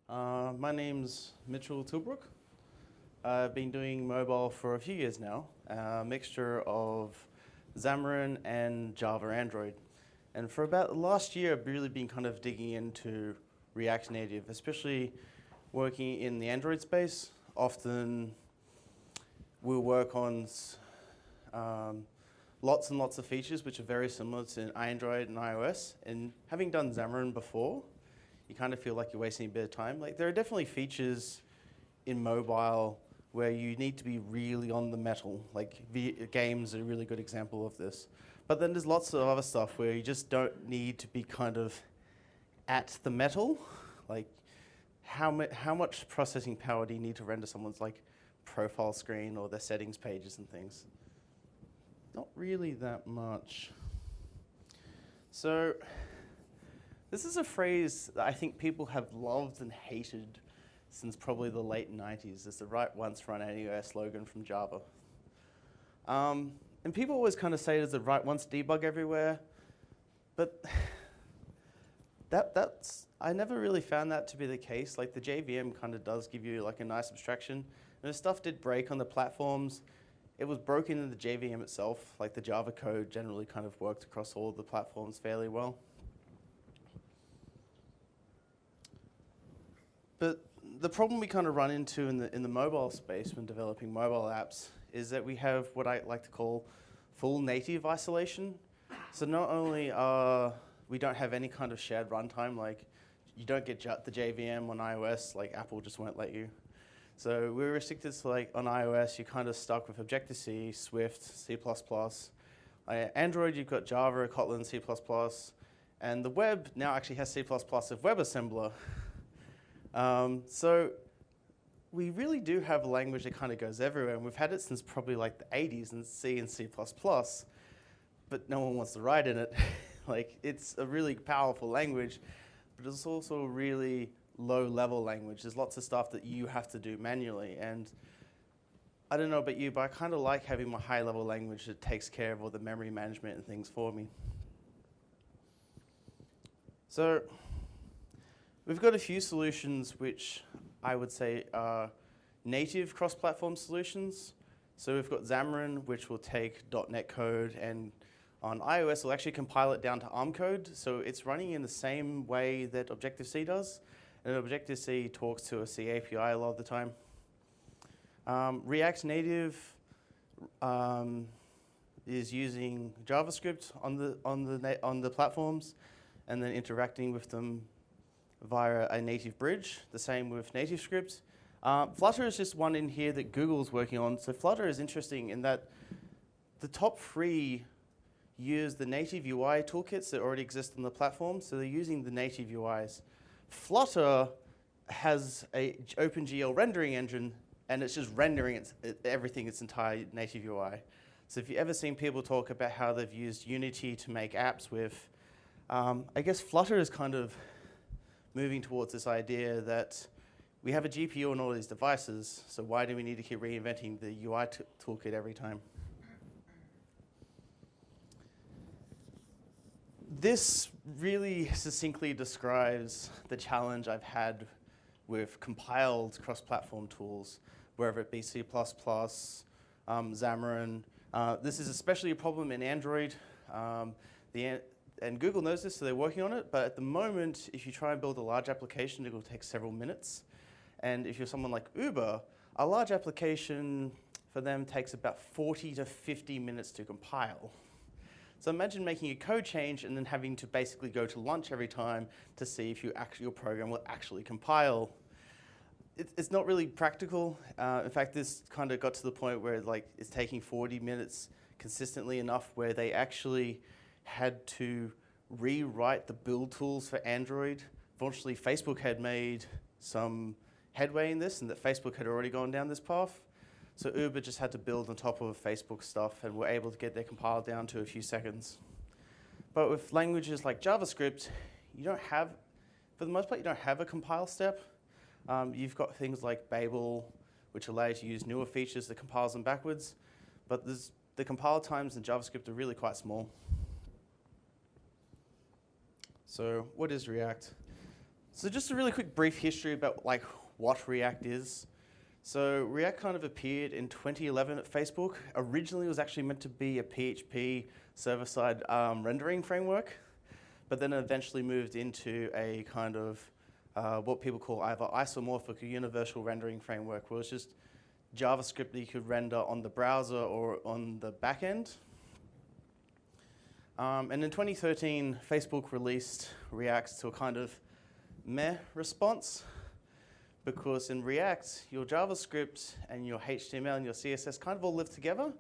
My name's Mitchell Tilbrook. I've been doing mobile for a few years now, a mixture of Xamarin and Java Android. And for about the last year, I've really been kind of digging into React Native, especially working in the Android space. Often we'll work on lots and lots of features which are very similar to Android and iOS. And having done Xamarin before, you kind of feel like you're wasting a bit of time. Like, there are definitely features in mobile where you need to be really on the metal. Like, games are a really good example of this. But then there's lots of other stuff where you just don't need to be kind of at the metal. Like, how much processing power do you need to render someone's like profile screen or their settings pages and things? Not really that much. So this is a phrase that I think people have loved and hated since probably the late 90s. It's the write once, run anywhere slogan from Java. And people always kind of say there's a write once, debug everywhere. But I never really found that to be the case. Like, the JVM kind of does give you like a nice abstraction. And if stuff did break on the platforms, it was broken in the JVM itself. Like, the Java code generally kind of worked across all the platforms fairly well. But the problem we kind of run into in the mobile space when developing mobile apps is that we have what I like to call full native isolation. So not only we don't have any kind of shared runtime, like you don't get the JVM on iOS, like Apple just won't let you. So we're restricted to, like, on iOS, you're kind of stuck with Objective-C, Swift, C++. Android, you've got Java, Kotlin, C++. And the web now actually has C++ with WebAssembler. So we really do have a language that kind of goes everywhere, and we've had it since probably like the 80s in C and C++, but no one wants to write in it. Like, it's a really powerful language, but it's also a really low-level language. There's lots of stuff that you have to do manually, and I don't know about you, but I kind of like having my high-level language that takes care of all the memory management and things for me. So we've got a few solutions which I would say are native cross-platform solutions. So we've got Xamarin, which will take .NET code, and on iOS, it'll actually compile it down to ARM code. So it's running in the same way that Objective-C does. And Objective-C talks to a C API a lot of the time. React Native is using JavaScript on the platforms and then interacting with them via a native bridge. The same with NativeScript. Flutter is just one in here that Google's working on. So Flutter is interesting in that the top three use the native UI toolkits that already exist on the platform. So they're using the native UIs. Flutter has a OpenGL rendering engine, and it's just rendering everything, its entire native UI. So if you've ever seen people talk about how they've used Unity to make apps with, I guess Flutter is kind of moving towards this idea that we have a GPU on all these devices, so why do we need to keep reinventing the UI toolkit every time? This really succinctly describes the challenge I've had with compiled cross-platform tools, whether it be C++, Xamarin. This is especially a problem in Android. And Google knows this, so they're working on it. But at the moment, if you try and build a large application, it will take several minutes. And if you're someone like Uber, a large application for them takes about 40 to 50 minutes to compile. So imagine making a code change and then having to basically go to lunch every time to see if your program will actually compile. It's not really practical. In fact, this kind of got to the point where it's taking 40 minutes consistently enough where they actually had to rewrite the build tools for Android. Fortunately, Facebook had made some headway in this, and that Facebook had already gone down this path. So Uber just had to build on top of Facebook stuff, and were able to get their compile down to a few seconds. But with languages like JavaScript, you don't have, for the most part, you don't have a compile step. You've got things like Babel, which allow you to use newer features that compiles them backwards. But the compile times in JavaScript are really quite small. So what is React? So just a really quick brief history about like what React is. So React kind of appeared in 2011 at Facebook. Originally it was actually meant to be a PHP server-side rendering framework, but then it eventually moved into a kind of what people call either isomorphic or universal rendering framework, where it's just JavaScript that you could render on the browser or on the back end. And in 2013, Facebook released React to a kind of meh response, because in React, your JavaScript and your HTML and your CSS kind of all live together.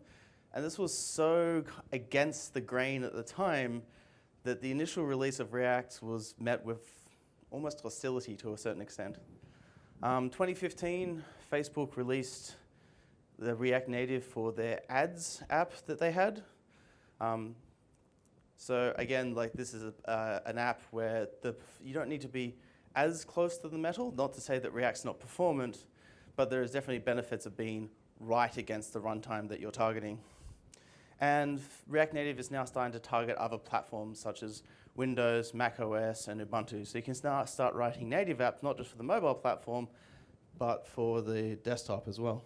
And this was so against the grain at the time that the initial release of React was met with almost hostility to a certain extent. 2015, Facebook released the React Native for their ads app that they had. So again, like this is an app where you don't need to be as close to the metal, not to say that React's not performant, but there is definitely benefits of being right against the runtime that you're targeting. And React Native is now starting to target other platforms such as Windows, Mac OS, and Ubuntu. So you can now start writing native apps, not just for the mobile platform, but for the desktop as well.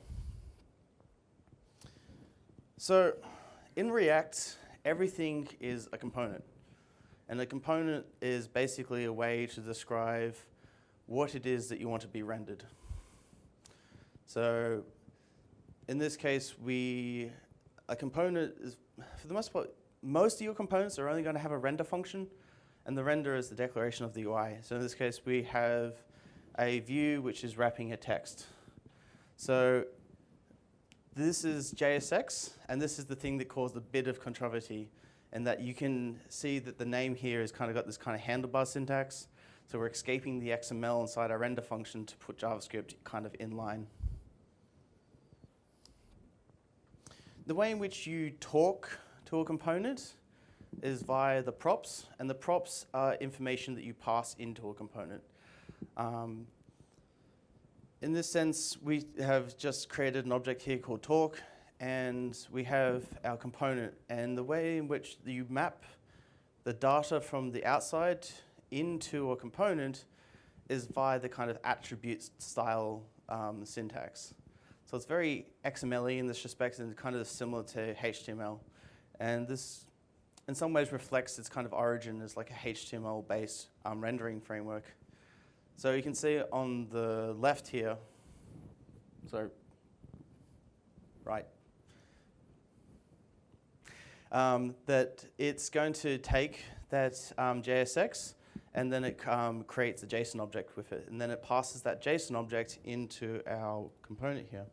So in React, everything is a component. And a component is basically a way to describe what it is that you want to be rendered. So in this case, a component is, for the most part, most of your components are only going to have a render function, and the render is the declaration of the UI. So in this case, we have a view which is wrapping a text. So this is JSX, and this is the thing that caused a bit of controversy, and that you can see that the name here has kind of got this kind of handlebar syntax. So we're escaping the XML inside our render function to put JavaScript kind of in line. The way in which you talk to a component is via the props, and the props are information that you pass into a component. In this sense, we have just created an object here called talk, and we have our component. And the way in which you map the data from the outside into a component is via the kind of attribute style syntax. So it's very XML-y in this respect, and kind of similar to HTML. And this, in some ways, reflects its kind of origin as like a HTML-based rendering framework. So you can see on the left here, so right, that it's going to take that JSX, and then it creates a JSON object with it, and then it passes that JSON object into our component here.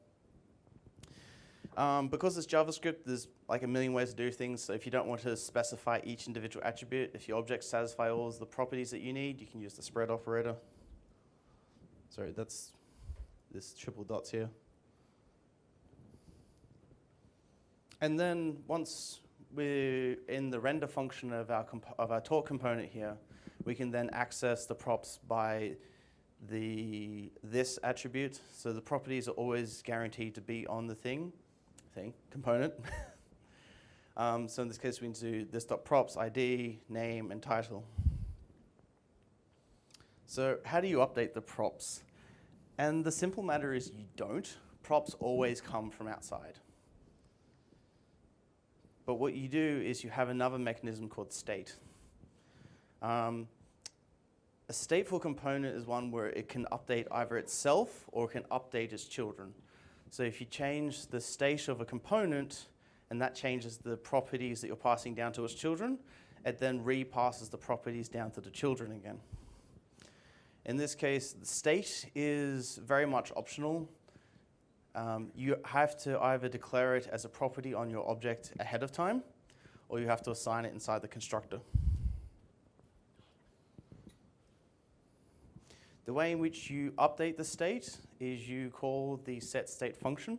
Because it's JavaScript, there's like a million ways to do things. So if you don't want to specify each individual attribute, if your objects satisfy all of the properties that you need, you can use the spread operator. Sorry, that's this triple dots here. And then once we're in the render function of our talk component here, we can then access the props by this attribute. So the properties are always guaranteed to be on the component. So in this case, we can do this.props, ID, name, and title. So how do you update the props? And the simple matter is you don't. Props always come from outside. But what you do is you have another mechanism called state. A stateful component is one where it can update either itself or it can update its children. So if you change the state of a component and that changes the properties that you're passing down to its children, it then repasses the properties down to the children again. In this case, the state is very much optional. You have to either declare it as a property on your object ahead of time, or you have to assign it inside the constructor. The way in which you update the state is you call the setState function.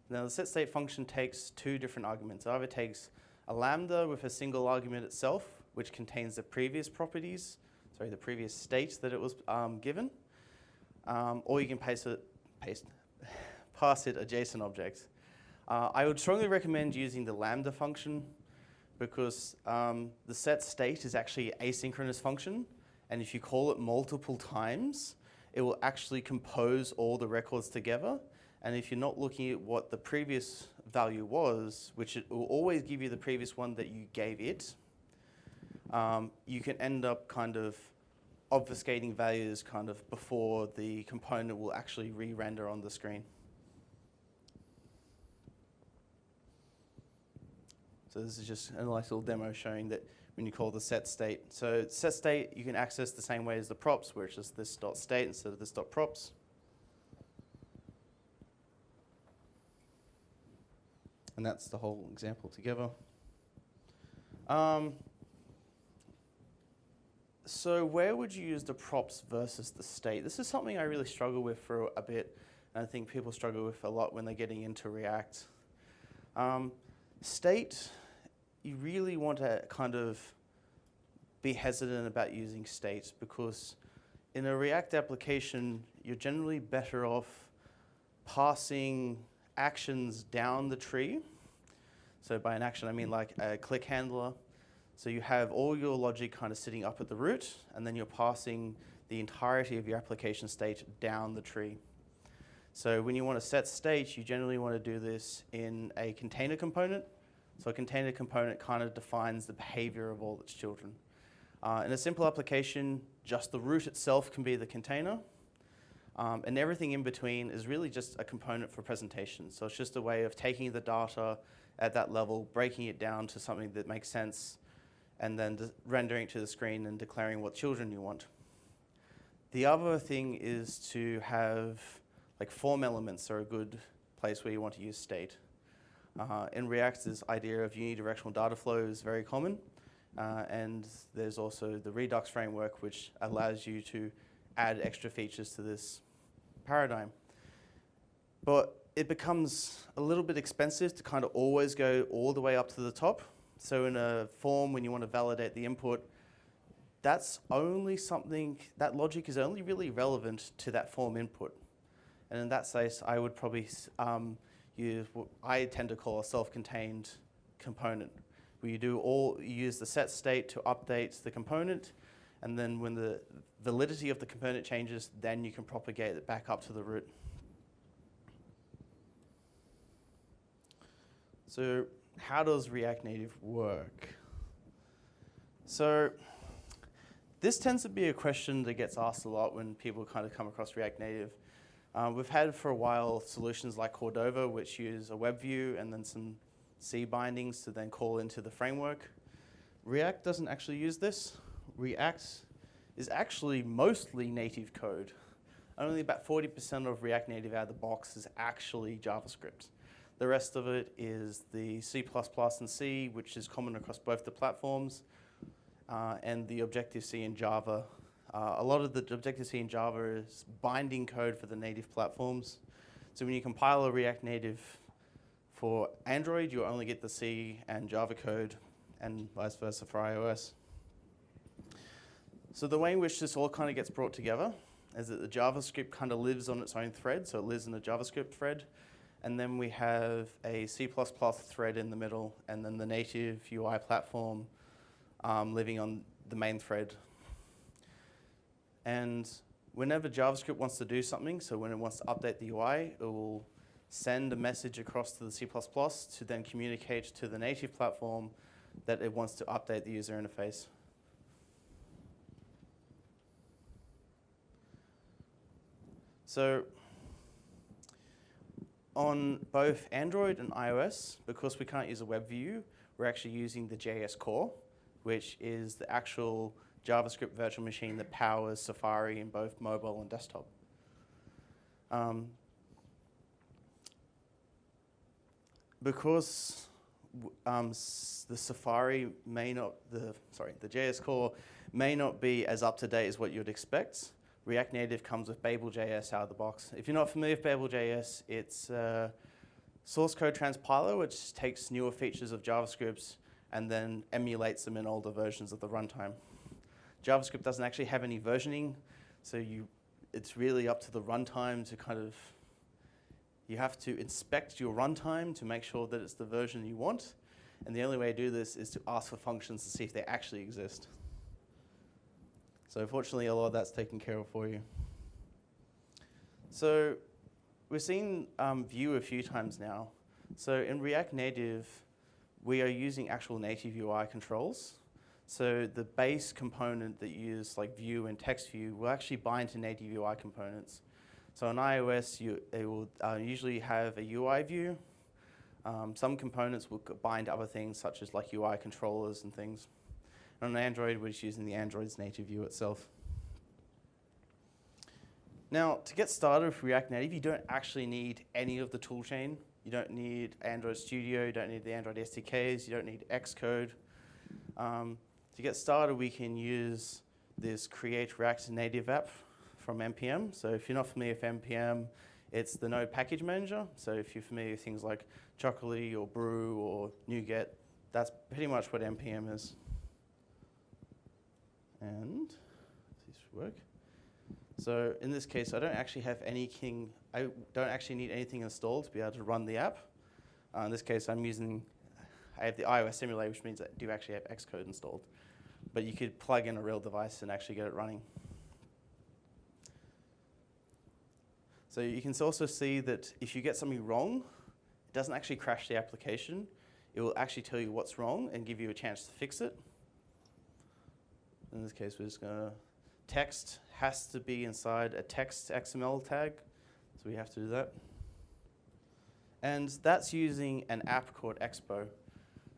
Now the setState function takes two different arguments. It either takes a lambda with a single argument itself, which contains the previous properties, the previous state that it was given, or you can pass it a JSON object. I would strongly recommend using the lambda function because the setState is actually an asynchronous function, And if you call it multiple times, it will actually compose all the records together. And if you're not looking at what the previous value was, which it will always give you the previous one that you gave it, you can end up kind of obfuscating values kind of before the component will actually re-render on the screen. So this is just a nice little demo showing that when you call the set state. So set state you can access the same way as the props, where it's just this dot state instead of this dot props. And that's the whole example together. So where would you use the props versus the state? This is something I really struggle with for a bit, and I think people struggle with a lot when they're getting into React. State, you really want to kind of be hesitant about using state, because in a React application, you're generally better off passing actions down the tree. So by an action, I mean like a click handler. So you have all your logic kind of sitting up at the root, and then you're passing the entirety of your application state down the tree. So when you want to set state, you generally want to do this in a container component. So a container component kind of defines the behavior of all its children. In a simple application, just the root itself can be the container. And everything in between is really just a component for presentation. So it's just a way of taking the data at that level, breaking it down to something that makes sense, and then rendering it to the screen and declaring what children you want. The other thing is to have, like, form elements are a good place where you want to use state. In React, this idea of unidirectional data flow is very common. And there's also the Redux framework, which allows you to add extra features to this paradigm. But it becomes a little bit expensive to kind of always go all the way up to the top. So in a form, when you want to validate the input, that's only something, that logic is only really relevant to that form input. And in that case, I would probably use what I tend to call a self-contained component, where you use the set state to update the component, and then when the validity of the component changes, then you can propagate it back up to the root. So how does React Native work? So this tends to be a question that gets asked a lot when people kind of come across React Native. We've had for a while solutions like Cordova, which use a web view and then some C bindings to then call into the framework. React doesn't actually use this. React is actually mostly native code. Only about 40% of React Native out of the box is actually JavaScript. The rest of it is the C++ and C, which is common across both the platforms, and the Objective-C in Java. A lot of the Objective-C in Java is binding code for the native platforms. So when you compile a React Native for Android, you only get the C and Java code, and vice versa for iOS. So the way in which this all kind of gets brought together is that the JavaScript kind of lives on its own thread, so it lives in a JavaScript thread. And then we have a C++ thread in the middle, and then the native UI platform living on the main thread. And whenever JavaScript wants to do something, so when it wants to update the UI, it will send a message across to the C++ to then communicate to the native platform that it wants to update the user interface. So on both Android and iOS, because we can't use a web view, we're actually using the JS core, which is the actual JavaScript virtual machine that powers Safari in both mobile and desktop. Because the JS core may not be as up to date as what you'd expect, React Native comes with Babel.js out of the box. If you're not familiar with Babel.js, it's a source code transpiler, which takes newer features of JavaScript and then emulates them in older versions of the runtime. JavaScript doesn't actually have any versioning, so it's really up to the runtime to kind of, you have to inspect your runtime to make sure that it's the version you want. And the only way to do this is to ask for functions to see if they actually exist. So fortunately, a lot of that's taken care of for you. So we've seen Vue a few times now. So in React Native, we are using actual native UI controls. So the base component that you use, like Vue and text view, will actually bind to native UI components. So on iOS, it will usually have a UI view. Some components will bind to other things, such as like UI controllers and things. And on Android, we're just using the Android's native view itself. Now, to get started with React Native, you don't actually need any of the toolchain. You don't need Android Studio, you don't need the Android SDKs, you don't need Xcode. To get started, we can use this Create React Native app from NPM. So if you're not familiar with NPM, it's the Node Package Manager. So if you're familiar with things like Chocolatey or Brew or NuGet, that's pretty much what NPM is. And this should work. So in this case, I don't actually have anything. I don't actually need anything installed to be able to run the app. In this case, I have the iOS emulator, which means I do actually have Xcode installed. But you could plug in a real device and actually get it running. So you can also see that if you get something wrong, it doesn't actually crash the application. It will actually tell you what's wrong and give you a chance to fix it. In this case, we're just going to text has to be inside a text XML tag. So we have to do that. And that's using an app called Expo.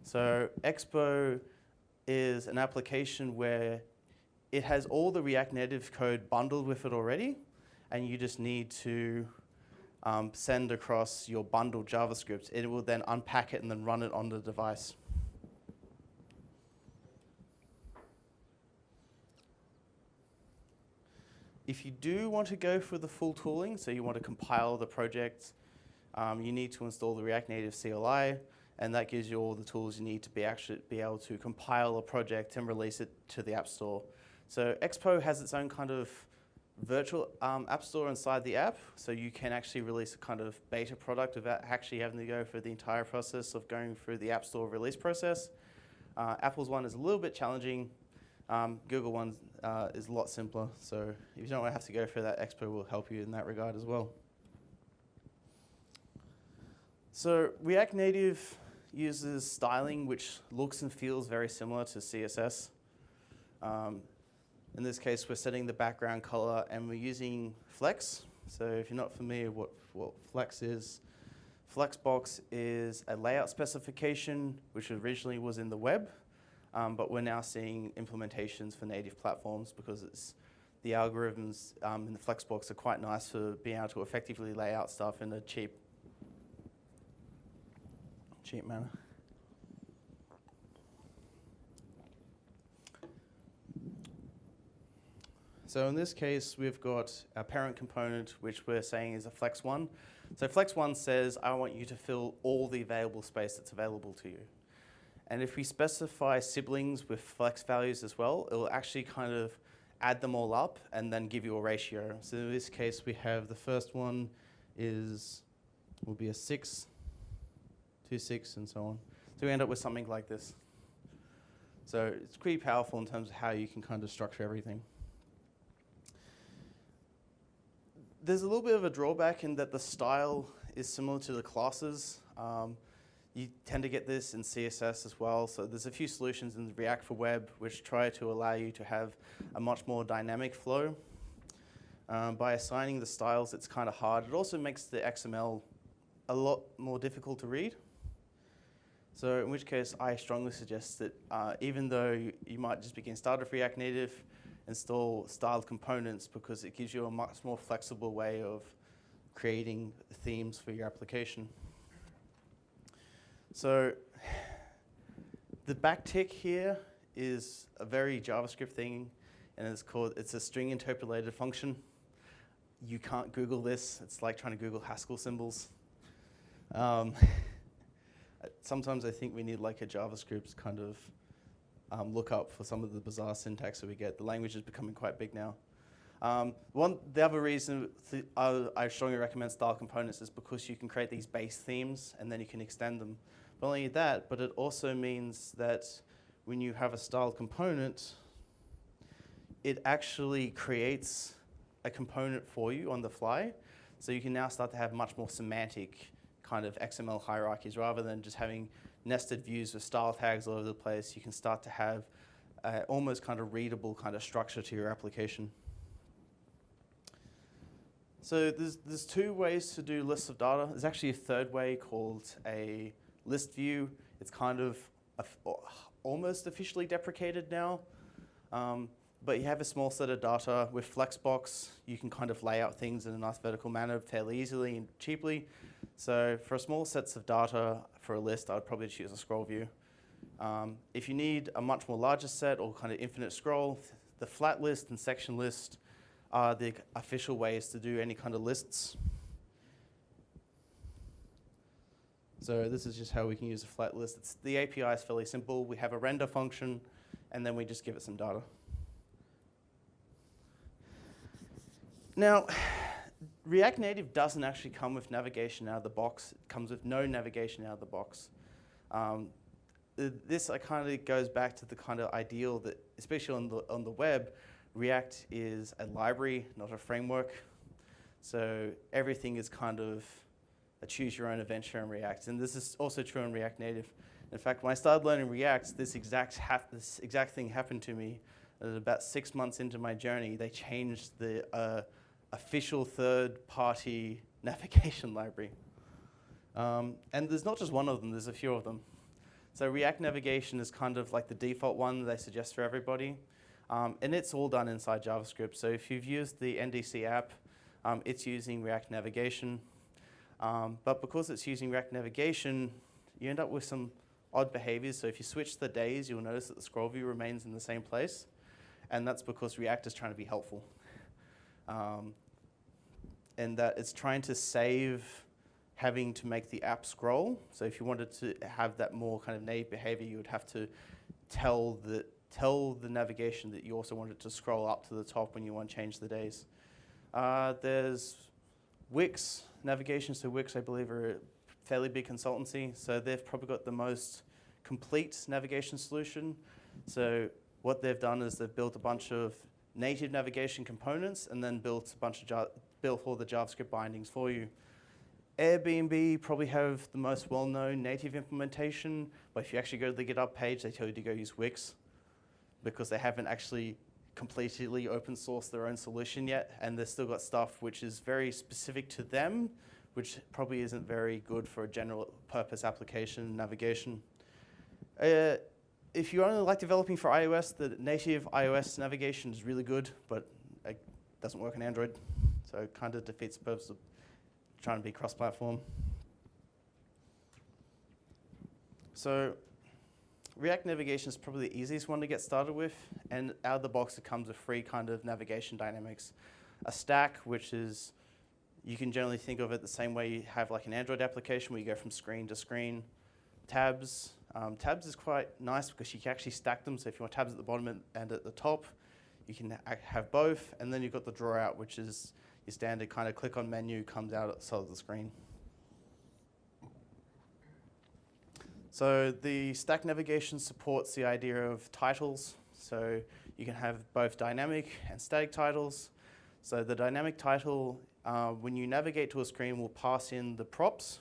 So Expo is an application where it has all the React Native code bundled with it already, and you just need to send across your bundled JavaScript. It will then unpack it and then run it on the device. If you do want to go for the full tooling, so you want to compile the project, you need to install the React Native CLI, and that gives you all the tools you need to be able to compile a project and release it to the App Store. So Expo has its own kind of virtual app store inside the app, so you can actually release a kind of beta product without actually having to go through the entire process of going through the App Store release process. Apple's one is a little bit challenging. Google one is a lot simpler, so if you don't want to have to go through that, Expo will help you in that regard as well. So React Native uses styling which looks and feels very similar to CSS. In this case, we're setting the background color and we're using Flex. So if you're not familiar what Flex is, Flexbox is a layout specification which originally was in the web, but we're now seeing implementations for native platforms because the algorithms in the Flexbox are quite nice for being able to effectively lay out stuff in a cheap manner. So in this case, we've got our parent component, which we're saying is a flex1. So flex1 says, I want you to fill all the available space that's available to you. And if we specify siblings with flex values as well, it will actually kind of add them all up and then give you a ratio. So in this case, we have the first one will be a 6, 2, 6, and so on. So we end up with something like this. So it's pretty powerful in terms of how you can kind of structure everything. There's a little bit of a drawback in that the style is similar to the classes. You tend to get this in CSS as well. So there's a few solutions in React for Web which try to allow you to have a much more dynamic flow. By assigning the styles, it's kind of hard. It also makes the XML a lot more difficult to read. So in which case, I strongly suggest that even though you might just begin start with React Native, install styled components because it gives you a much more flexible way of creating themes for your application. So the backtick here is a very JavaScript thing, and it's a string interpolated function. You can't Google this. It's like trying to Google Haskell symbols. Sometimes I think we need like a JavaScript kind of lookup for some of the bizarre syntax that we get. The language is becoming quite big now. The other reason I strongly recommend style components is because you can create these base themes and then you can extend them. Not only that, but it also means that when you have a style component, it actually creates a component for you on the fly. So you can now start to have much more semantic kind of XML hierarchies rather than just having nested views with style tags all over the place. You can start to have almost kind of readable kind of structure to your application. So there's two ways to do lists of data. There's actually a third way called a list view. It's kind of almost officially deprecated now. But you have a small set of data with Flexbox. You can kind of lay out things in a nice vertical manner fairly easily and cheaply. So for small sets of data for a list, I would probably choose a scroll view. If you need a much more larger set or kind of infinite scroll, the flat list and section list are the official ways to do any kind of lists. So this is just how we can use a flat list. The API is fairly simple. We have a render function, and then we just give it some data. Now, React Native doesn't actually come with navigation out of the box. It comes with no navigation out of the box. This kind of goes back to the kind of ideal that, especially on the web, React is a library, not a framework. So everything is kind of a choose your own adventure in React. And this is also true in React Native. In fact, when I started learning React, this exact thing happened to me. About 6 months into my journey, they changed the official third-party navigation library. And there's not just one of them, there's a few of them. So React Navigation is kind of like the default one they suggest for everybody. And it's all done inside JavaScript. So if you've used the NDC app, it's using React Navigation. But because it's using React Navigation, you end up with some odd behaviors. So if you switch the days, you'll notice that the scroll view remains in the same place. And that's because React is trying to be helpful. And that it's trying to save having to make the app scroll. So if you wanted to have that more kind of native behavior, you would have to tell the navigation that you also wanted to scroll up to the top when you want to change the days. There's Wix navigation. So Wix, I believe, are a fairly big consultancy. So they've probably got the most complete navigation solution. So what they've done is they've built a bunch of native navigation components and then built all the JavaScript bindings for you. Airbnb probably have the most well-known native implementation, but if you actually go to the GitHub page, they tell you to go use Wix because they haven't actually completely open sourced their own solution yet, and they've still got stuff which is very specific to them, which probably isn't very good for a general purpose application navigation. If you only like developing for iOS, the native iOS navigation is really good, but it doesn't work on Android, so it kind of defeats the purpose of trying to be cross-platform. So React Navigation is probably the easiest one to get started with, and out of the box it comes with free kind of navigation dynamics. A stack, which is, you can generally think of it the same way you have like an Android application where you go from screen to screen. Tabs. Tabs is quite nice because you can actually stack them, so if you want tabs at the bottom and at the top, you can have both, and then you've got the draw out, which is your standard kind of click on menu, comes out at the side of the screen. So the stack navigation supports the idea of titles. So you can have both dynamic and static titles. So the dynamic title, when you navigate to a screen, will pass in the props.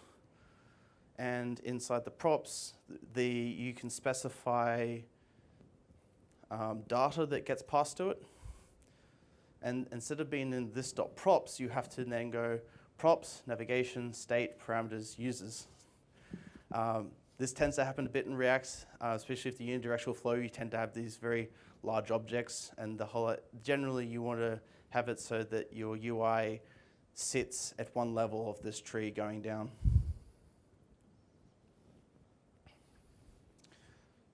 And inside the props, you can specify data that gets passed to it. And instead of being in this.props, you have to then go props, navigation, state, parameters, users. This tends to happen a bit in React, especially if the unidirectional flow, you tend to have these very large objects, and generally you want to have it so that your UI sits at one level of this tree going down.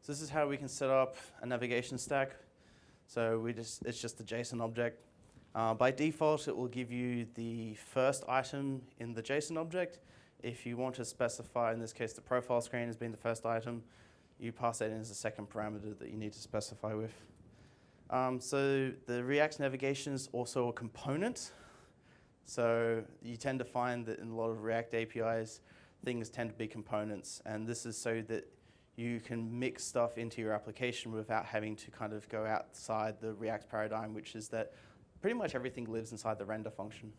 So this is how we can set up a navigation stack. So it's just a JSON object. By default, it will give you the first item in the JSON object. If you want to specify, in this case, the profile screen as being the first item, you pass that in as a second parameter that you need to specify with. So the React navigation is also a component. So you tend to find that in a lot of React APIs, things tend to be components. And this is so that you can mix stuff into your application without having to kind of go outside the React paradigm, which is that pretty much everything lives inside the render function.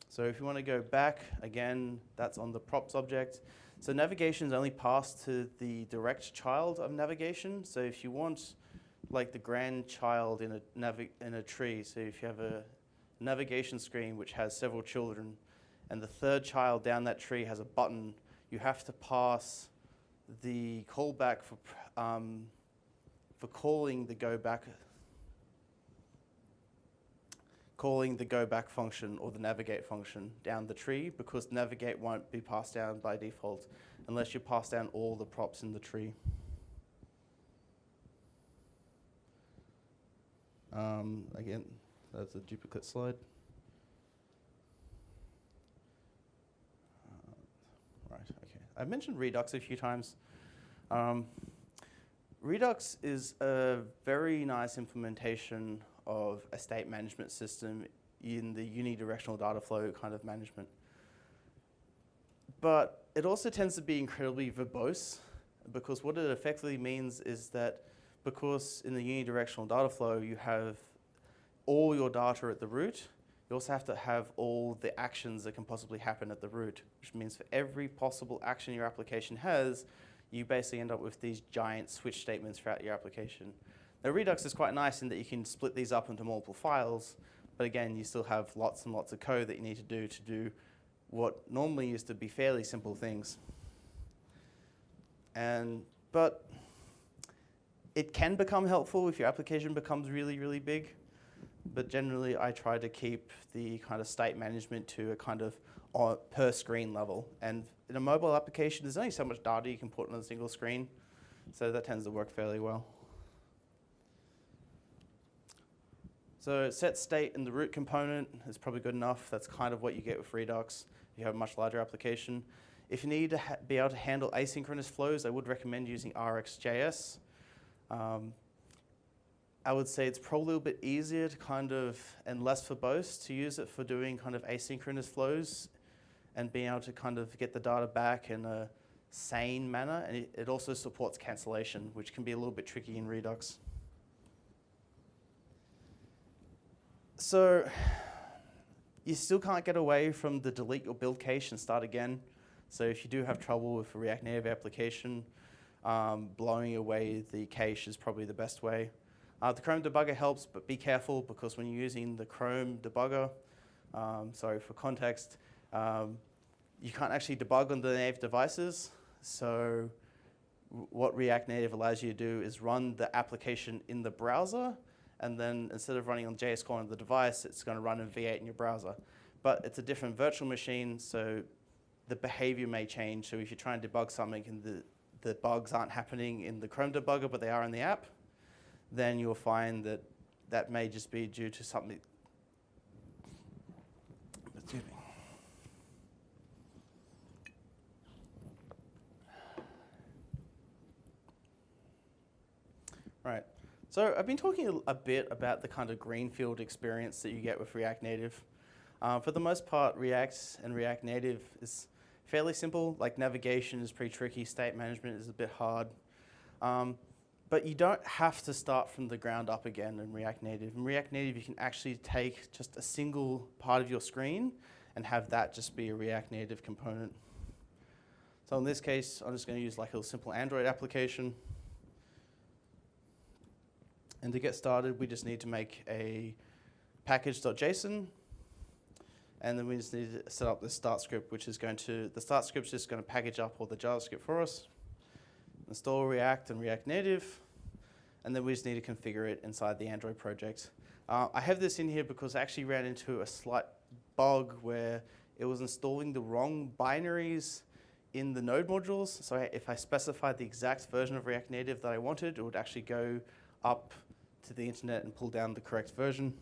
So if you want to go back, again, that's on the props object. So navigation is only passed to the direct child of navigation. So if you want like the grandchild in a tree, so if you have a navigation screen which has several children, and the third child down that tree has a button, you have to pass the callback for calling the go back function or the navigate function down the tree, because navigate won't be passed down by default unless you pass down all the props in the tree. Again, that's a duplicate slide. Right, okay. I've mentioned Redux a few times. Redux is a very nice implementation of a state management system in the unidirectional data flow kind of management. But it also tends to be incredibly verbose, because what it effectively means is that because in the unidirectional data flow you have all your data at the root, you also have to have all the actions that can possibly happen at the root, which means for every possible action your application has, you basically end up with these giant switch statements throughout your application. Now Redux is quite nice in that you can split these up into multiple files, but again, you still have lots and lots of code that you need to do what normally used to be fairly simple things. But it can become helpful if your application becomes really, really big. But generally, I try to keep the kind of state management to a kind of per screen level. And in a mobile application, there's only so much data you can put on a single screen. So that tends to work fairly well. So set state in the root component is probably good enough. That's kind of what you get with Redux. You have a much larger application. If you need to be able to handle asynchronous flows, I would recommend using RxJS. I would say it's probably a little bit easier to kind of, and less verbose, to use it for doing kind of asynchronous flows and being able to kind of get the data back in a sane manner. And it also supports cancellation, which can be a little bit tricky in Redux. So you still can't get away from the delete your build cache and start again. So if you do have trouble with a React Native application, blowing away the cache is probably the best way. The Chrome debugger helps, but be careful, because when you're using the Chrome debugger, sorry for context, you can't actually debug on the native devices. So what React Native allows you to do is run the application in the browser, and then instead of running on JS Core on the device, it's going to run in V8 in your browser. But it's a different virtual machine, so the behavior may change. So if you try and debug something and the bugs aren't happening in the Chrome debugger, but they are in the app, then you'll find that that may just be due to something. Excuse me. Right. So I've been talking a bit about the kind of greenfield experience that you get with React Native. For the most part, React and React Native is fairly simple. Like navigation is pretty tricky, state management is a bit hard. But you don't have to start from the ground up again in React Native. In React Native, you can actually take just a single part of your screen and have that just be a React Native component. So in this case, I'm just going to use like a simple Android application. And to get started, we just need to make a package.json. And then we just need to set up the start script, which is going to, the start script is just going to package up all the JavaScript for us. Install React and React Native, and then we just need to configure it inside the Android project. I have this in here because I actually ran into a slight bug where it was installing the wrong binaries in the node modules. So if I specified the exact version of React Native that I wanted, it would actually go up to the internet and pull down the correct version.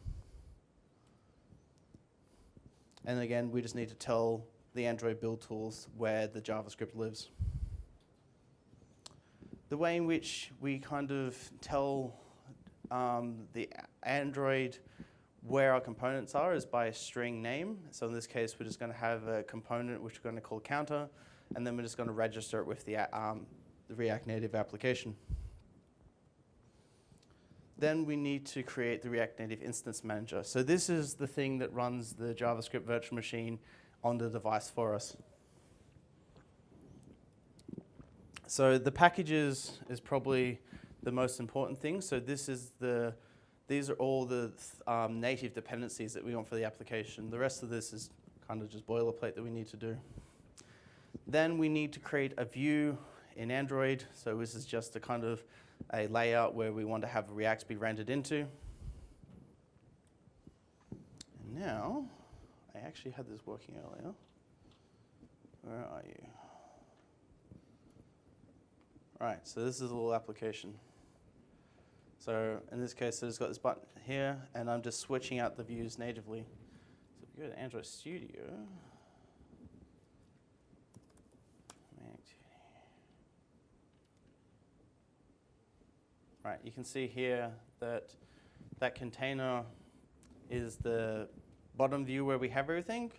And again, we just need to tell the Android build tools where the JavaScript lives. The way in which we kind of tell the Android where our components are is by a string name. So in this case, we're just going to have a component which we're going to call counter, and then we're just going to register it with the React Native application. Then we need to create the React Native Instance Manager. So this is the thing that runs the JavaScript virtual machine on the device for us. So the packages is probably the most important thing. So these are all the native dependencies that we want for the application. The rest of this is kind of just boilerplate that we need to do. Then we need to create a view in Android. So this is just a kind of a layout where we want to have React be rendered into. And now, I actually had this working earlier. Where are you? Right, so this is a little application. So in this case, it's got this button here, and I'm just switching out the views natively. So if you go to Android Studio, right, you can see here that that container is the bottom view where we have everything,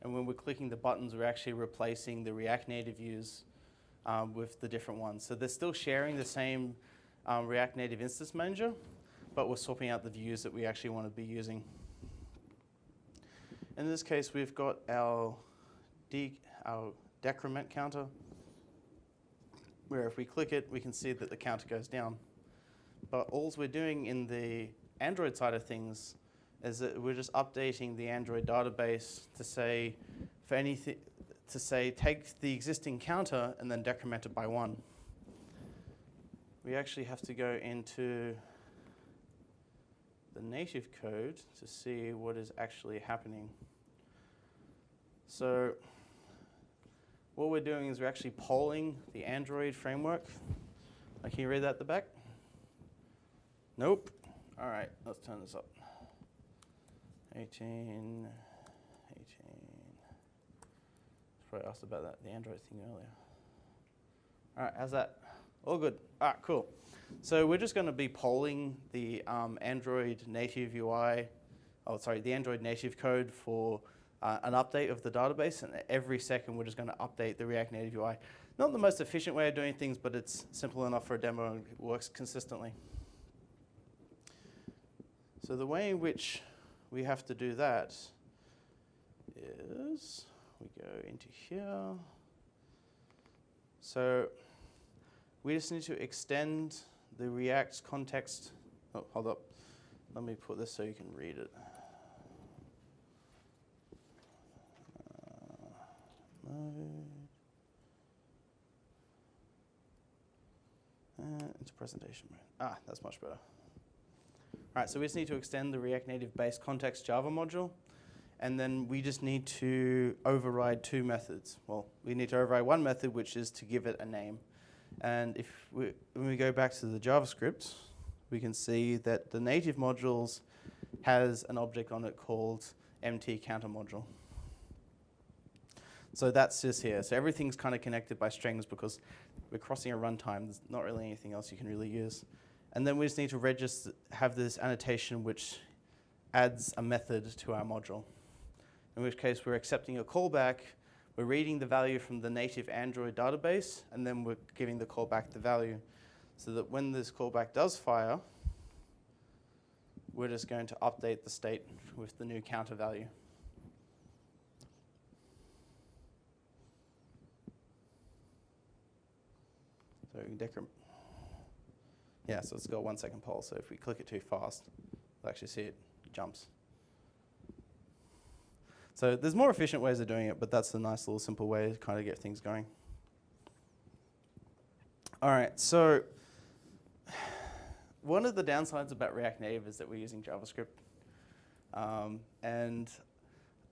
and when we're clicking the buttons, we're actually replacing the React Native views with the different ones. So they're still sharing the same React Native Instance Manager, but we're swapping out the views that we actually want to be using. In this case, we've got our decrement counter, where if we click it, we can see that the counter goes down. But all we're doing in the Android side of things is that we're just updating the Android database to say, for anything, to say take the existing counter and then decrement it by 1. We actually have to go into the native code to see what is actually happening. So what we're doing is we're actually polling the Android framework. Can you read that at the back? Nope. All right, let's turn this up. 18. Probably asked about that, the Android thing earlier. All right, how's that? All good. All right, cool. So we're just going to be polling the Android native UI, the Android native code for an update of the database, and every second we're just going to update the React Native UI. Not the most efficient way of doing things, but it's simple enough for a demo and it works consistently. So the way in which we have to do that is we go into here. So we just need to extend the React context. Oh, hold up. Let me put this so you can read it. Into presentation mode. That's much better. All right, so we just need to extend the React Native base context Java module, and then we just need to override 2 methods. Well, we need to override one method, which is to give it a name. And when we go back to the JavaScript, we can see that the native modules has an object on it called mtCounterModule. So that's just here. So everything's kind of connected by strings because we're crossing a runtime. There's not really anything else you can really use. And then we just need to have this annotation which adds a method to our module, in which case we're accepting a callback, we're reading the value from the native Android database, and then we're giving the callback the value, so that when this callback does fire, we're just going to update the state with the new counter value. So we can decrement. Yeah, so it's got a 1-second poll, so if we click it too fast, we'll actually see it jumps. So there's more efficient ways of doing it, but that's the nice little simple way to kind of get things going. All right, so one of the downsides about React Native is that we're using JavaScript. And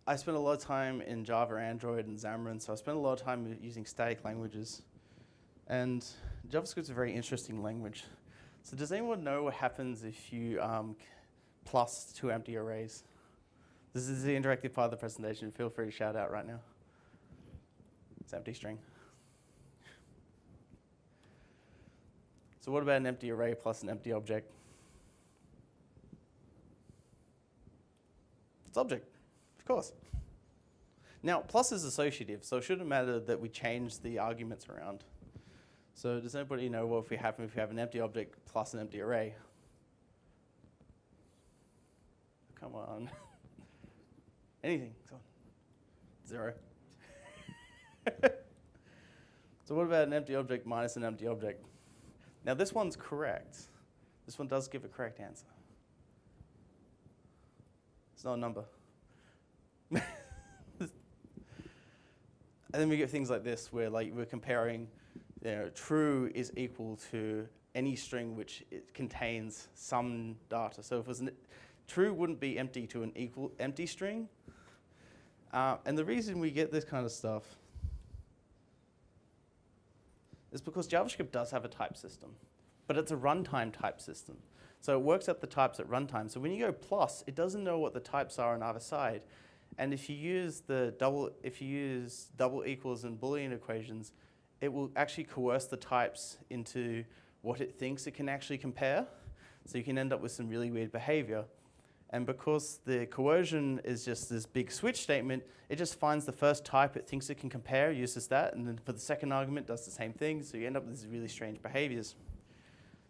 I spent a lot of time in Java, Android, and Xamarin, so I spent a lot of time using static languages. And JavaScript's a very interesting language. So does anyone know what happens if you plus 2 empty arrays? This is the interactive part of the presentation. Feel free to shout out right now. It's empty string. So what about an empty array plus an empty object? It's object, of course. Now, plus is associative, so it shouldn't matter that we change the arguments around. So does anybody know what if we have an empty object plus an empty array? Come on. Anything. Come on. 0. So what about an empty object minus an empty object? Now this one's correct. This one does give a correct answer. It's not a number. And then we get things like this, where like we're comparing, true is equal to any string which it contains some data. So if it was true wouldn't be empty to an equal empty string. And the reason we get this kind of stuff is because JavaScript does have a type system, but it's a runtime type system. So it works out the types at runtime. So when you go plus, it doesn't know what the types are on either side. And if you use double equals and Boolean equations, it will actually coerce the types into what it thinks it can actually compare. So you can end up with some really weird behavior. And because the coercion is just this big switch statement, it just finds the first type it thinks it can compare, uses that, and then for the second argument does the same thing. So you end up with these really strange behaviors.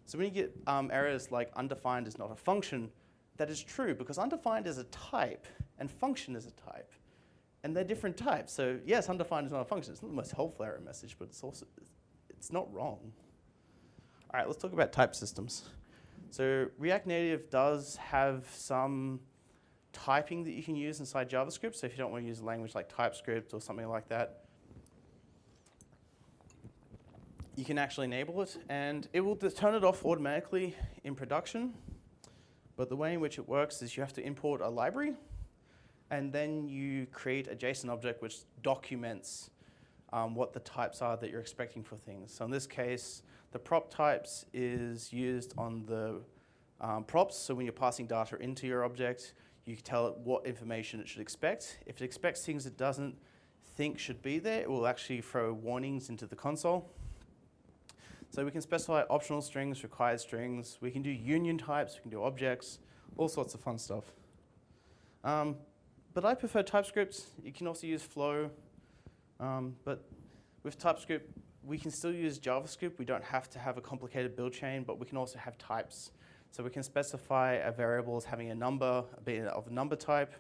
So when you get errors like undefined is not a function, that is true because undefined is a type and function is a type. And they're different types. So yes, undefined is not a function. It's not the most helpful error message, but it's not wrong. All right, let's talk about type systems. So React Native does have some typing that you can use inside JavaScript. So if you don't want to use a language like TypeScript or something like that, you can actually enable it. And it will turn it off automatically in production. But the way in which it works is you have to import a library. And then you create a JSON object which documents what the types are that you're expecting for things. So in this case, the prop types is used on the props. So when you're passing data into your object, you can tell it what information it should expect. If it expects things it doesn't think should be there, it will actually throw warnings into the console. So we can specify optional strings, required strings. We can do union types. We can do objects, all sorts of fun stuff. But I prefer TypeScript. You can also use Flow. But with TypeScript, we can still use JavaScript. We don't have to have a complicated build chain, but we can also have types. So we can specify a variable as having a number, of a number type,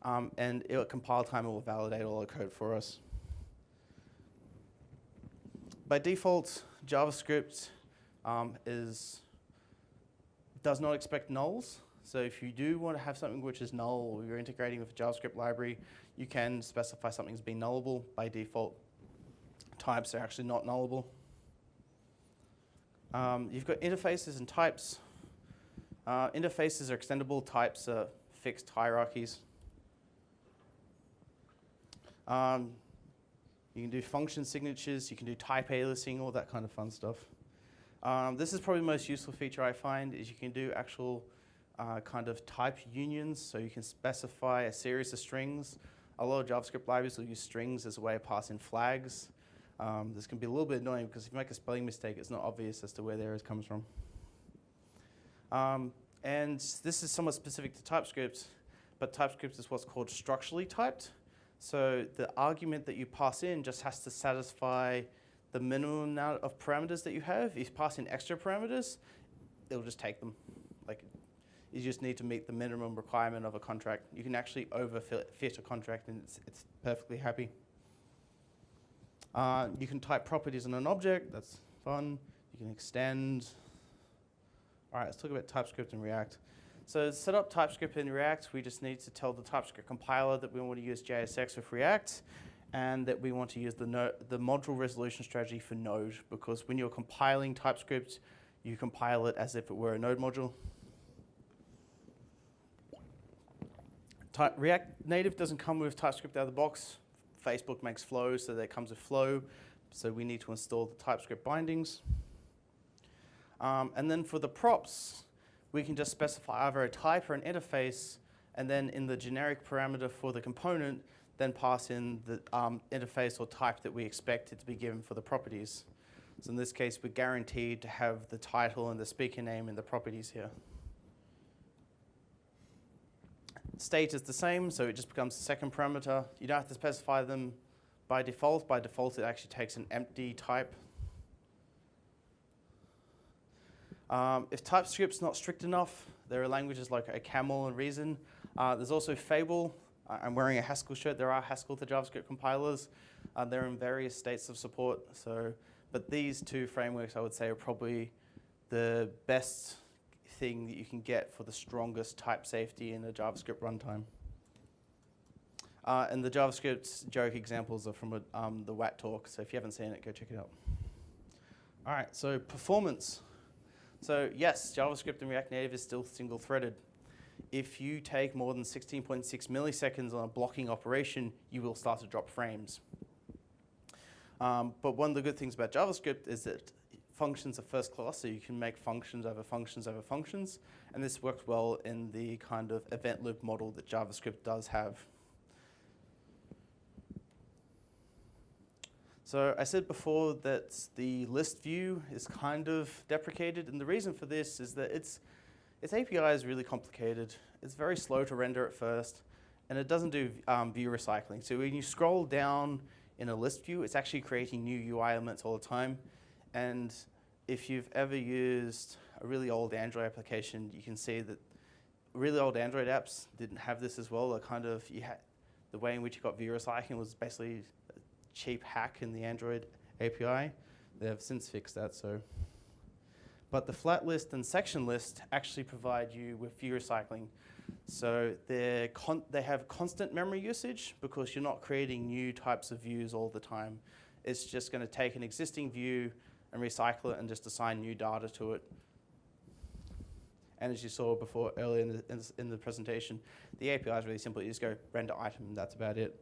and at compile time, it will validate all the code for us. By default, JavaScript does not expect nulls. So if you do want to have something which is null, or you're integrating with a JavaScript library, you can specify something as being nullable. By default, types are actually not nullable. You've got interfaces and types. Interfaces are extendable. Types are fixed hierarchies. You can do function signatures. You can do type aliasing, all that kind of fun stuff. This is probably the most useful feature I find, is you can do actual kind of type unions. So you can specify a series of strings. A lot of JavaScript libraries will use strings as a way of passing flags. This can be a little bit annoying because if you make a spelling mistake, it's not obvious as to where the error comes from. And this is somewhat specific to TypeScript, but TypeScript is what's called structurally typed. So the argument that you pass in just has to satisfy the minimum amount of parameters that you have. If you pass in extra parameters, it'll just take them. Like, you just need to meet the minimum requirement of a contract. You can actually overfit a contract and it's perfectly happy. You can type properties on an object, that's fun. You can extend. All right, let's talk about TypeScript and React. So to set up TypeScript in React, we just need to tell the TypeScript compiler that we want to use JSX with React, and that we want to use the module resolution strategy for Node, because when you're compiling TypeScript, you compile it as if it were a Node module. React Native doesn't come with TypeScript out of the box. Facebook makes Flow, so that comes with Flow. So we need to install the TypeScript bindings. And then for the props, we can just specify either a type or an interface, and then in the generic parameter for the component, then pass in the interface or type that we expect it to be given for the properties. So in this case, we're guaranteed to have the title and the speaker name in the properties here. State is the same, so it just becomes the second parameter. You don't have to specify them by default. By default, it actually takes an empty type. If TypeScript's not strict enough, there are languages like a Camel and Reason. There's also Fable. I'm wearing a Haskell shirt. There are Haskell to JavaScript compilers. They're in various states of support. But these two frameworks, I would say, are probably the best thing that you can get for the strongest type safety in a JavaScript runtime. And the JavaScript joke examples are from the WAT talk. So if you haven't seen it, go check it out. All right, so performance. So yes, JavaScript and React Native is still single-threaded. If you take more than 16.6 milliseconds on a blocking operation, you will start to drop frames. But one of the good things about JavaScript is that functions are first class, so you can make functions over functions over functions, and this works well in the kind of event loop model that JavaScript does have. So I said before that the list view is kind of deprecated, and the reason for this is that its API is really complicated. It's very slow to render at first, and it doesn't do view recycling. So when you scroll down in a list view, it's actually creating new UI elements all the time. And if you've ever used a really old Android application, you can see that really old Android apps didn't have this as well. The way in which you got view recycling was basically a cheap hack in the Android API. They have since fixed that. But the flat list and section list actually provide you with view recycling. So they have constant memory usage because you're not creating new types of views all the time. It's just going to take an existing view and recycle it and just assign new data to it. And as you saw before earlier in the presentation, the API is really simple. You just go render item, and that's about it.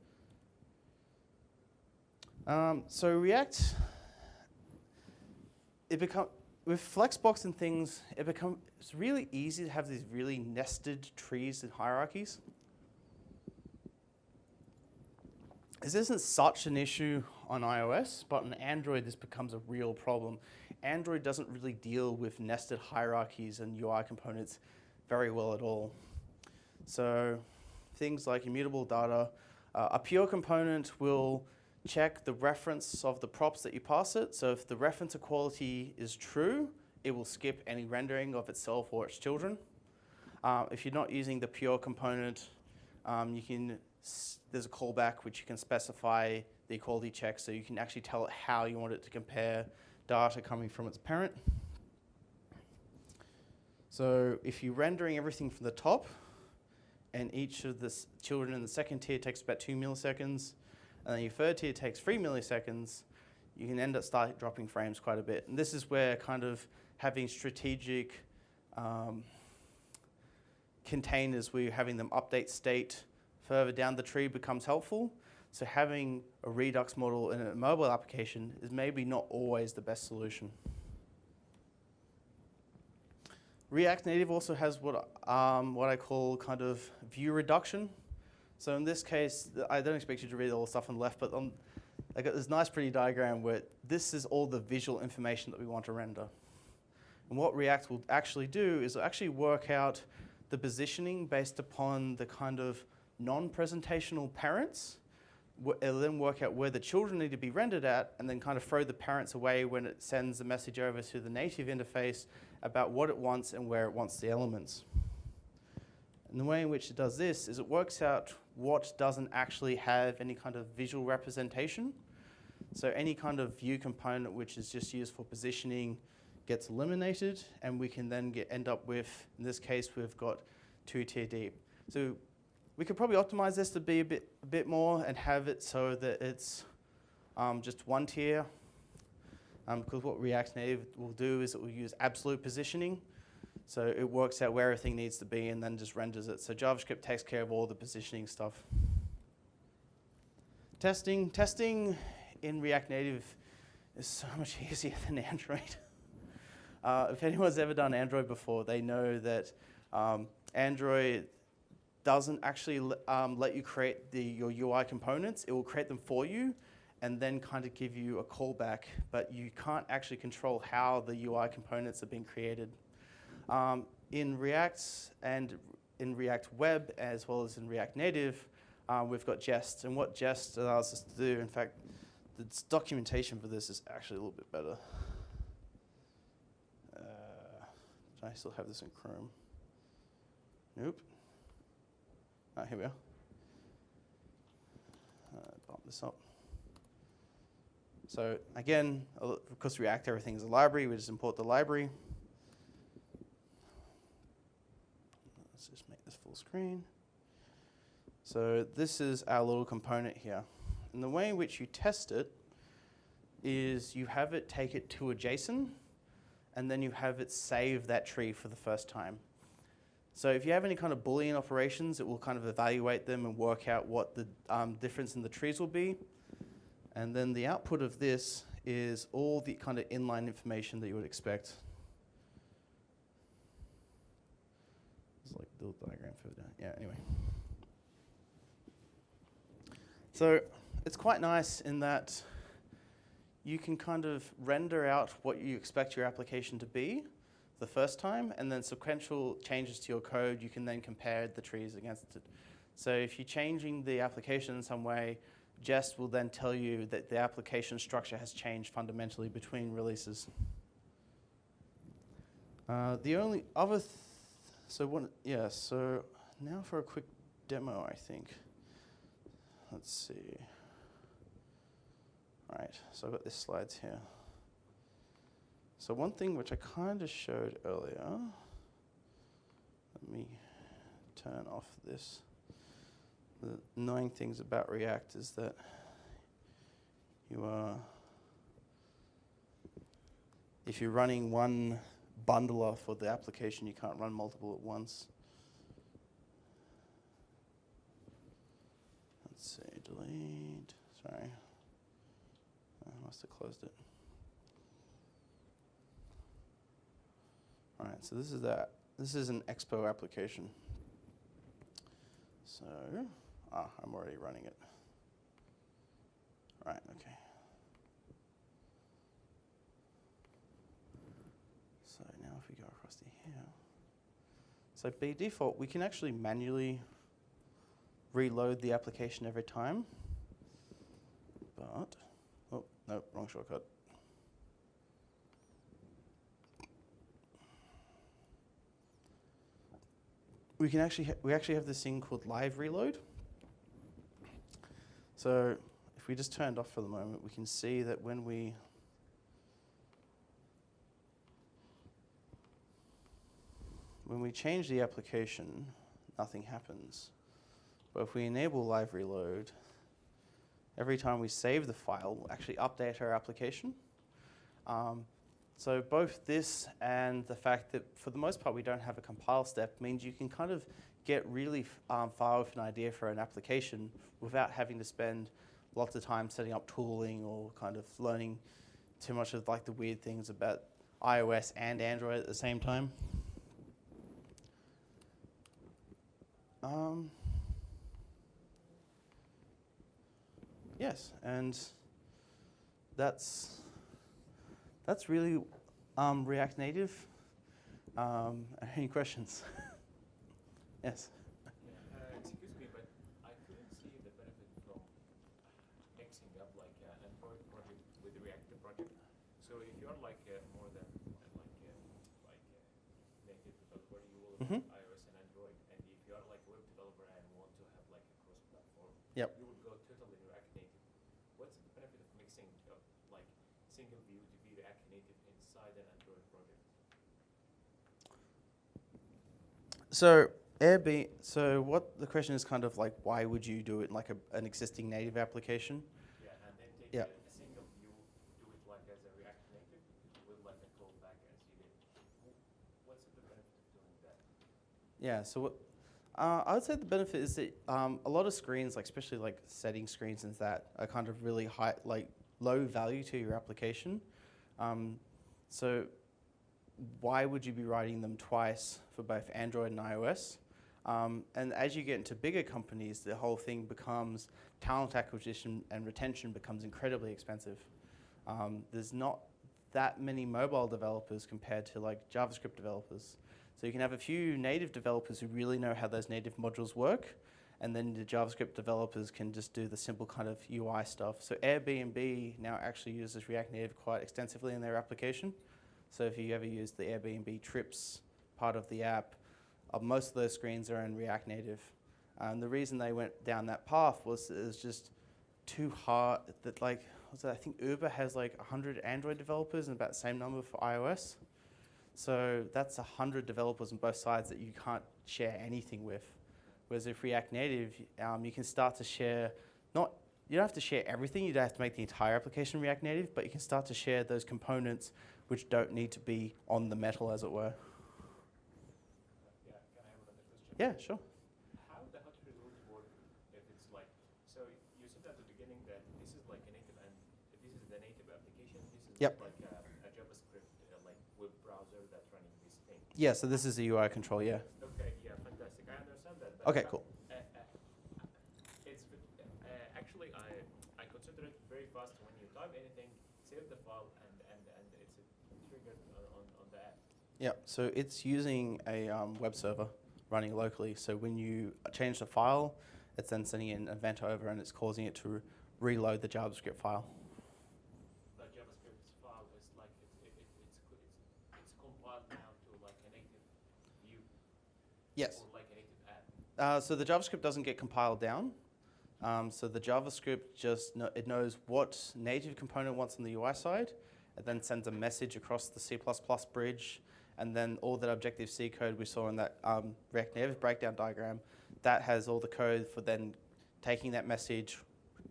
So React, with Flexbox and things, it's really easy to have these really nested trees and hierarchies. This isn't such an issue on iOS, but on Android this becomes a real problem. Android doesn't really deal with nested hierarchies and UI components very well at all. So things like immutable data, a pure component will check the reference of the props that you pass it. So if the reference equality is true, it will skip any rendering of itself or its children. If you're not using the pure component, there's a callback which you can specify the equality check, so you can actually tell it how you want it to compare data coming from its parent. So if you're rendering everything from the top, and each of the children in the second tier takes about 2 milliseconds, and then your third tier takes 3 milliseconds, you can end up start dropping frames quite a bit. And this is where kind of having strategic containers where you're having them update state further down the tree becomes helpful. So having a Redux model in a mobile application is maybe not always the best solution. React Native also has what I call kind of view reduction. So in this case, I don't expect you to read all the stuff on the left, but I got this nice pretty diagram where this is all the visual information that we want to render. And what React will actually do is it'll actually work out the positioning based upon the kind of non-presentational parents. It'll then work out where the children need to be rendered at, and then kind of throw the parents away when it sends the message over to the native interface about what it wants and where it wants the elements. And the way in which it does this is it works out what doesn't actually have any kind of visual representation. So any kind of view component which is just used for positioning gets eliminated, and we can then end up with, in this case, we've got 2 tier deep. So we could probably optimize this to be a bit more and have it so that it's just 1 tier. Because what React Native will do is it will use absolute positioning. So it works out where everything needs to be and then just renders it. So JavaScript takes care of all the positioning stuff. Testing in React Native is so much easier than Android. If anyone's ever done Android before, they know that Android doesn't actually let you create your UI components. It will create them for you and then kind of give you a callback, but you can't actually control how the UI components are being created. In React and in React Web as well as in React Native, we've got Jest. And what Jest allows us to do, in fact, the documentation for this is actually a little bit better. Do I still have this in Chrome? Nope. Here we are. Bump this up. So again, because React, everything is a library, we just import the library. Let's just make this full screen. So this is our little component here. And the way in which you test it is you have it take it to a JSON, and then you have it save that tree for the first time. So if you have any kind of Boolean operations, it will kind of evaluate them and work out what the difference in the trees will be. And then the output of this is all the kind of inline information that you would expect. It's like a little diagram further down. Yeah, anyway. So it's quite nice in that you can kind of render out what you expect your application to be the first time, and then sequential changes to your code, you can then compare the trees against it. So if you're changing the application in some way, Jest will then tell you that the application structure has changed fundamentally between releases. The only other, so now for a quick demo, I think. Let's see. All right, so I've got these slides here. So one thing which I kind of showed earlier, let me turn off this. The annoying things about React is that if you're running one bundler for the application, you can't run multiple at once. Let's see, delete, sorry. I must have closed it. All right, so this is that. This is an Expo application. So, I'm already running it. Right, okay. So now if we go across to here. So by default, we can actually manually reload the application every time. But, oh, no, wrong shortcut. We actually have this thing called live reload. So if we just turned off for the moment, we can see that when we change the application, nothing happens. But if we enable live reload, every time we save the file, we'll actually update our application. So both this and the fact that for the most part we don't have a compile step means you can kind of get really far with an idea for an application without having to spend lots of time setting up tooling or kind of learning too much of like the weird things about iOS and Android at the same time. Yes, and that's really React Native. Any questions? Yes. Excuse me, but I couldn't see the benefit from mixing up like an Android project with the React project. So if you're like more than native developer, you will have iOS and Android. And if you are like a web developer and want to have like a cross-platform, you would go totally React Native. What's the benefit of mixing like single view to be React Native inside an Android project? So what the question is kind of like, why would you do it in like an existing native application? Yeah, and then take a single view, do it like as a React Native with like a callback and see what's the benefit of doing that? Yeah, so what, I would say the benefit is that a lot of screens, like especially like setting screens and that, are kind of really high, like low value to your application. So why would you be writing them twice for both Android and iOS? And as you get into bigger companies, the whole thing becomes talent acquisition and retention becomes incredibly expensive. There's not that many mobile developers compared to like JavaScript developers. So you can have a few native developers who really know how those native modules work, and then the JavaScript developers can just do the simple kind of UI stuff. So Airbnb now actually uses React Native quite extensively in their application. So if you ever use the Airbnb trips part of the app, most of those screens are in React Native. The reason they went down that path was it was just too hard. That like, I think Uber has like 100 Android developers and about the same number for iOS. So that's 100 developers on both sides that you can't share anything with. Whereas if React Native, you can start to share, you don't have to share everything, you don't have to make the entire application React Native, but you can start to share those components which don't need to be on the metal, as it were. Yeah, can I have another question? Yeah, sure. How does it really work if it's like, so you said at the beginning that this is like a native, and this is the native application, this is Yep. like a JavaScript like web browser that's running this thing. Yeah, so this is the UI control, yeah. Okay, yeah, fantastic. I understand that. But Okay, cool. It's actually I consider it very fast when you type anything, save the file, and it's triggered on the app. Yeah, so it's using a web server running locally. So when you change the file, it's then sending an event over and it's causing it to reload the JavaScript file. The JavaScript file is like it's compiled now to like a native view. Yes. Or like a native app. So the JavaScript doesn't get compiled down. So the JavaScript just it knows what native component wants on the UI side. It then sends a message across the C++ bridge, and then all that Objective-C code we saw in that React Native breakdown diagram, that has all the code for then taking that message,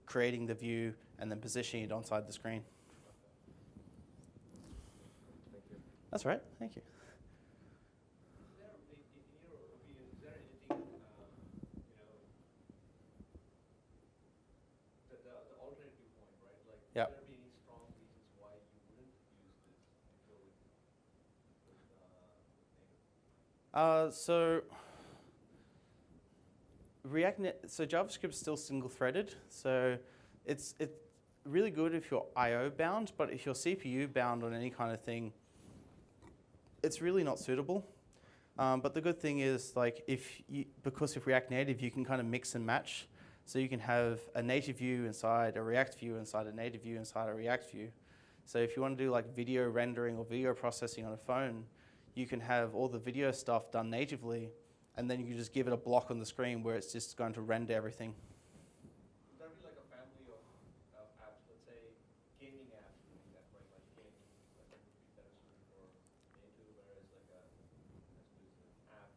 creating the view, and then positioning it onside the screen. Thank you. That's right. Thank you. Is there, in your opinion, is there anything, the alternative point, right? Like, Yep. would there be any strong reasons why you wouldn't use this and go with native? So JavaScript's still single-threaded, so it's really good if you're I/O bound, but if you're CPU bound on any kind of thing, it's really not suitable. But the good thing is, like, because of React Native, you can kind of mix and match. So you can have a native view inside a React view inside a native view inside a React view. So if you want to do like video rendering or video processing on a phone, you can have all the video stuff done natively, and then you can just give it a block on the screen where it's just going to render everything. Would there be like a family of apps, let's say gaming apps doing that, right? Like gaming, like that would be better suited for native, whereas like a app,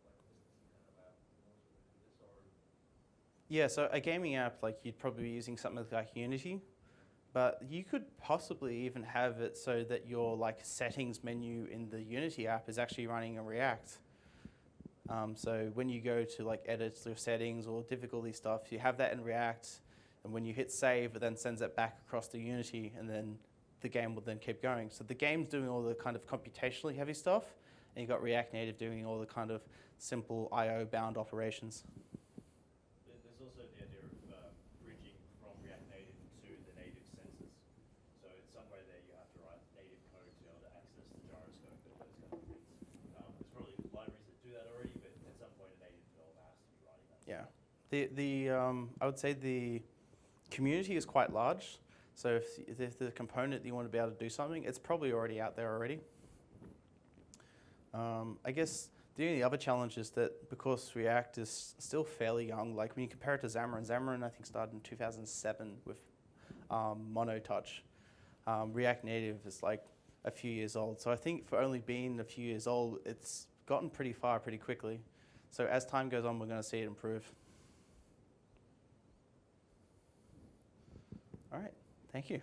like a business kind of app, more suited to this, or Yeah, so a gaming app, like you'd probably be using something like Unity, but you could possibly even have it so that your like settings menu in the Unity app is actually running in React. So when you go to like edit your settings or difficulty stuff, you have that in React, and when you hit save, it then sends it back across to Unity, and then the game will then keep going. So the game's doing all the kind of computationally heavy stuff, and you've got React Native doing all the kind of simple I/O bound operations. There's also the idea of bridging from React Native to the native sensors. So it's somewhere there you have to write native code to be able to access the gyroscope and those kind of things. There's probably libraries that do that already, but at some point a native developer has to be writing that. Yeah, I would say the community is quite large. So if the component that you want to be able to do something, it's probably already out there already. I guess the only other challenge is that because React is still fairly young, like when you compare it to Xamarin I think started in 2007 with Mono Touch. React Native is like a few years old. So I think for only being a few years old, it's gotten pretty far pretty quickly. So as time goes on, we're going to see it improve. All right, thank you.